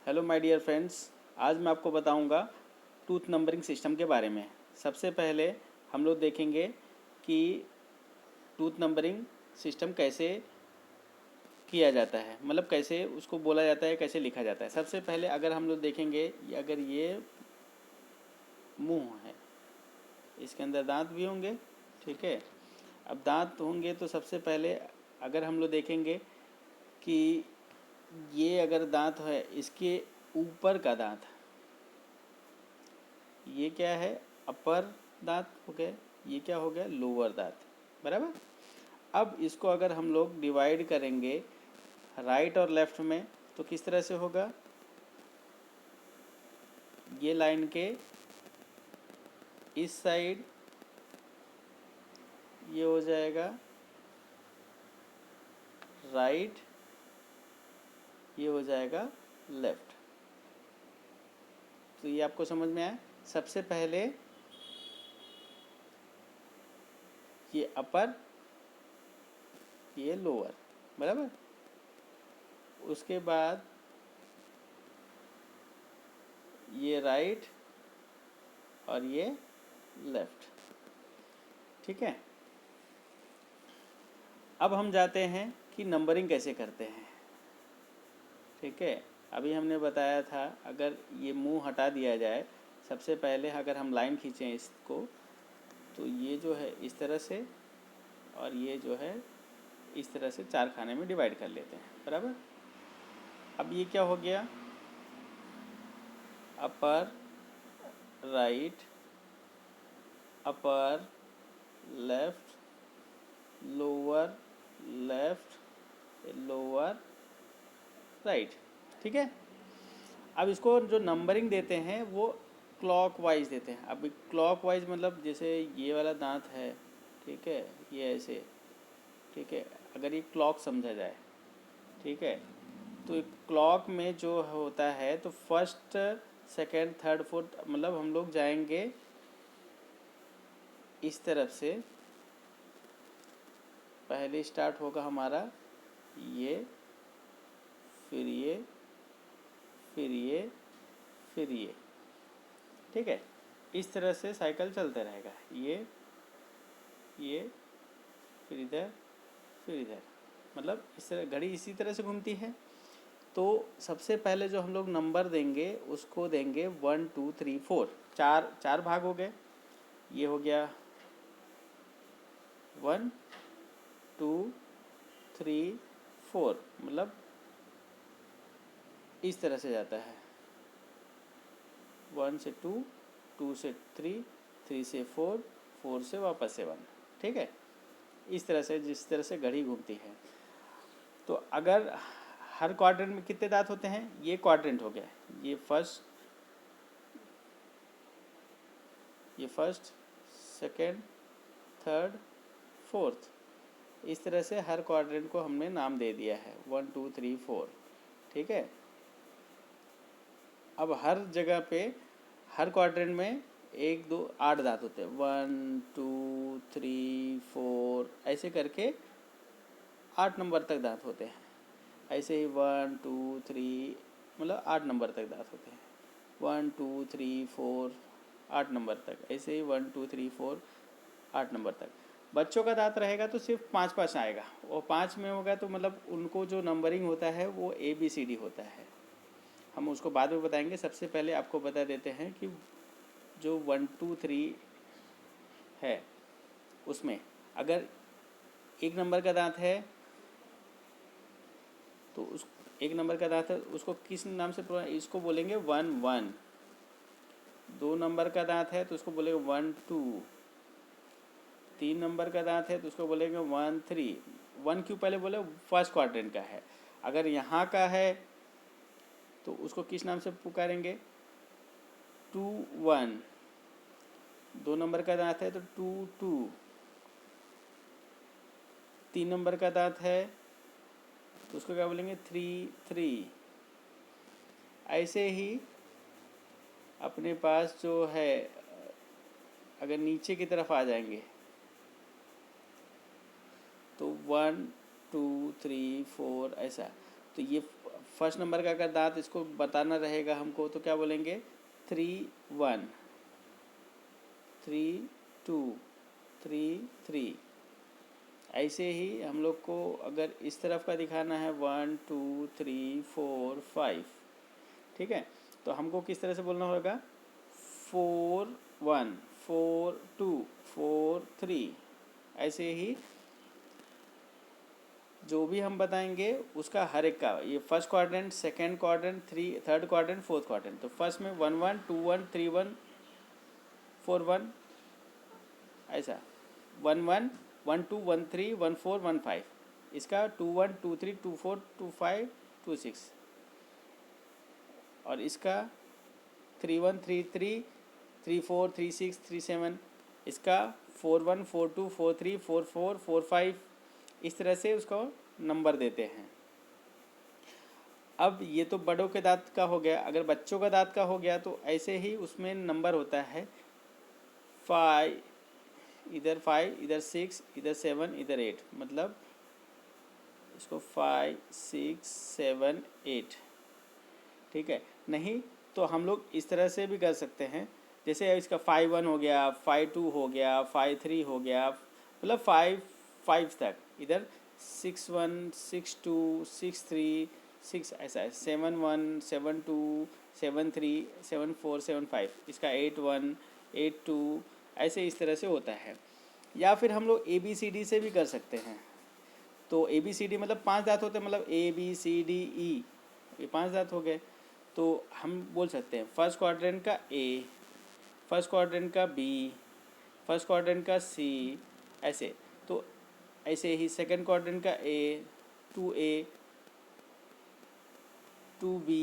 Hello my dear friends, आज मैं आपको बताऊंगा टूथ नंबरिंग सिस्टम के बारे में। सबसे पहले हम लोग देखेंगे कि टूथ नंबरिंग सिस्टम कैसे किया जाता है, मतलब कैसे उसको बोला जाता है, कैसे लिखा जाता है। सबसे पहले अगर हम लोग देखेंगे, अगर ये मुंह है, इसके अंदर दांत भी होंगे, ठीक है। अब दांत होंगे तो सबसे पहले अगर हम लोग देखेंगे कि ये अगर दांत है, इसके ऊपर का दांत, ये क्या है, अपर दांत हो गए, ये क्या हो गया, लोअर दांत, बराबर। अब इसको अगर हम लोग डिवाइड करेंगे राइट और लेफ्ट में तो किस तरह से होगा, ये लाइन के इस साइड ये हो जाएगा राइट, ये हो जाएगा लेफ्ट। तो ये आपको समझ में आया। सबसे पहले ये अपर, ये लोअर, बराबर। उसके बाद ये राइट और ये लेफ्ट, ठीक है। अब हम जाते हैं कि नंबरिंग कैसे करते हैं, ठीक है। अभी हमने बताया था अगर ये मुंह हटा दिया जाए, सबसे पहले अगर हम लाइन खींचें इसको, तो ये जो है इस तरह से और ये जो है इस तरह से चार खाने में डिवाइड कर लेते हैं, बराबर। अब ये क्या हो गया, upper right, upper left, lower left, lower right, ठीक है। अब इसको जो नंबरिंग देते हैं वो क्लॉक वाइज देते हैं। अब क्लॉक वाइज मतलब जैसे ये वाला दांत है, ठीक है, ये ऐसे, ठीक है। अगर ये क्लॉक समझा जाए, ठीक है, तो क्लॉक में जो होता है तो फर्स्ट सेकंड थर्ड फोर्थ, मतलब हम लोग जाएंगे इस तरफ से। पहले स्टार्ट होगा हमारा ये, फिर ये, फिर ये, फिर ये, ठीक है। इस तरह से साइकिल चलता रहेगा, ये फिर इधर, फिर इधर, मतलब इस तरह घड़ी इसी तरह से घूमती है। तो सबसे पहले जो हम लोग नंबर देंगे उसको देंगे 1 2 3 4, चार चार भाग हो गए। ये हो गया 1 2 3 4, मतलब इस तरह से जाता है, 1 से 2, 2 से 3, 3 से 4, 4 से वापस से 1, ठीक है। इस तरह से जिस तरह से घड़ी घूमती है। तो अगर हर क्वाड्रेंट में कितने दांत होते हैं, ये क्वाड्रेंट हो गया, ये फर्स्ट सेकंड थर्ड फोर्थ, इस तरह से हर क्वाड्रेंट को हमने नाम दे दिया है 1 2 3 4, ठीक है। अब हर जगह पे हर क्वाड्रेंट में 1 2 8 दांत होते हैं, 1 2 3 4 ऐसे करके 8 नंबर तक दांत होते हैं। ऐसे ही 1 2 3, मतलब 8 नंबर तक दांत होते हैं, 1 2 3 4 8 नंबर तक, ऐसे ही 1 2 3 4 8 नंबर तक। बच्चों का दांत रहेगा तो सिर्फ 5 5 आएगा, और 5 में होगा तो मतलब उनको जो नंबरिंग होता है वो ABCD होता है। हम उसको बाद में बताएंगे। सबसे पहले आपको बता देते हैं कि जो 1 2 3 है उसमें अगर एक नंबर का दांत है तो उस एक नंबर का दांत है उसको किस नाम से, इसको बोलेंगे 1 1। 2 नंबर का दांत है तो उसको बोलेंगे 1 2। 3 नंबर का दांत है तो उसको बोलेंगे 1 3। 1 क्यों पहले बोले, फर्स्ट क्वाड्रेंट का है। अगर यहाँ का है तो उसको किस नाम से पुकारेंगे, 2 1। 2 नंबर का दांत है तो 2 2। 3 नंबर का दांत है तो उसको क्या बोलेंगे, 3 3। ऐसे ही अपने पास जो है, अगर नीचे की तरफ आ जाएंगे तो 1 2 3 4 ऐसा। तो ये फर्स्ट नंबर का अगर दांत इसको बताना रहेगा हमको तो क्या बोलेंगे, 3 1, 3 2, 3 3। ऐसे ही हम लोग को अगर इस तरफ का दिखाना है 1 2 3 4 5, ठीक है, तो हमको किस तरह से बोलना होगा, 4 1 4 2 4 3। ऐसे ही जो भी हम बताएंगे उसका हर एक का, ये first quadrant, second quadrant, third quadrant, fourth quadrant, तो फर्स्ट में 1 1 2 1 3 1 4 1, ऐसा 1 1 1 2 1 3 1 4 1 5, इसका 2 1 2 3 2 4 2 5 2 6, और इसका 3 1 3 3 3 4 3 6 3 7, इसका 4 1 4 2 4 3 4 4 4 5, इस तरह से उसको नंबर देते हैं। अब ये तो बड़ों के दांत का हो गया, अगर बच्चों का दांत का हो गया तो ऐसे ही उसमें नंबर होता है 5, इधर 5, इधर 6, इधर 7, इधर 8, मतलब इसको 5 6 7 8, ठीक है। नहीं तो हम लोग इस तरह से भी कर सकते हैं, जैसे इसका 5 1 हो गया, 5 2 हो गया, 5 3 हो गया, मतलब 5 5 तक, इधर 6 1 6 2 6 3 6, ऐसा है 7 1 7 2 7 3 7 4 7 5, इसका 8 1 8 2, ऐसे इस तरह से होता है। या फिर हम लोग ABCD से भी कर सकते हैं। तो ABCD मतलब 5 दांत होते हैं, मतलब ABCDE, ये 5 दांत हो गए। तो हम बोल सकते हैं फर्स्ट क्वाड्रेंट का A, फर्स्ट क्वाड्रेंट का B, फर्स्ट क्वाड्रेंट का C, ऐसे। तो ऐसे ही सेकंड क्वाड्रेंट का A, 2A, 2B,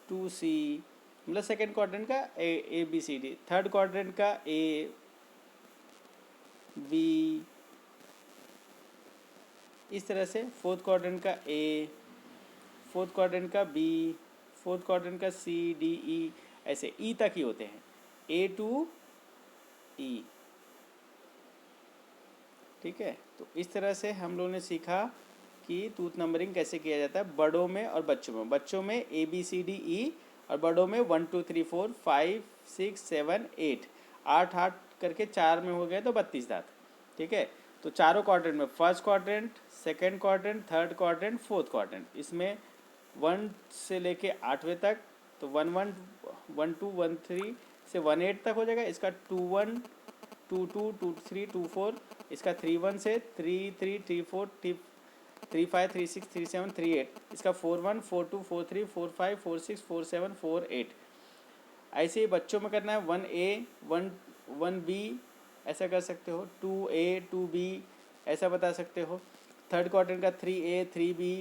2C, मतलब सेकंड क्वाड्रेंट का ABCD, थर्ड क्वाड्रेंट का A B, इस तरह से फोर्थ क्वाड्रेंट का A, फोर्थ क्वाड्रेंट का B, फोर्थ क्वाड्रेंट का C D E, ऐसे E तक ही होते हैं, A to E, ठीक है। तो इस तरह से हम लोगों ने सीखा कि टूथ नंबरिंग कैसे किया जाता है बड़ों में और बच्चों में। बच्चों में ABCDE और बड़ों में 1 2 3 4 5 6 7 8, 8 8 करके 4 में हो गए तो 32 दांत, ठीक है। तो चारों क्वाड्रेंट में, first quadrant, second quadrant, third quadrant, fourth quadrant, इसमें 1 से लेके 8वें तक, तो 1 1 1 2 1 3 से 1 8 तक हो जाएगा। इसका 2 1 2 2 2 3 2 4, इसका 3 1 से 3 3 3 4 3 5 3 6 3 7 3 8, इसका 4 1 4 2 4 3 4 5 4 6 4 7 4 8। ऐसे ही बच्चों में करना है 1A 1B, ऐसा कर सकते हो, 2A 2B, ऐसा बता सकते हो। थर्ड क्वाड्रेंट का 3A 3B,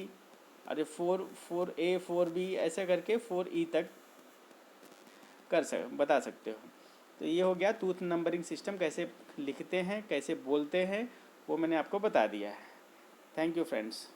अरे 4A 4B, ऐसा करके 4E तक बता सकते हो। तो ये हो गया टूथ नंबरिंग सिस्टम, कैसे लिखते हैं, कैसे बोलते हैं, वो मैंने आपको बता दिया है। Thank you friends.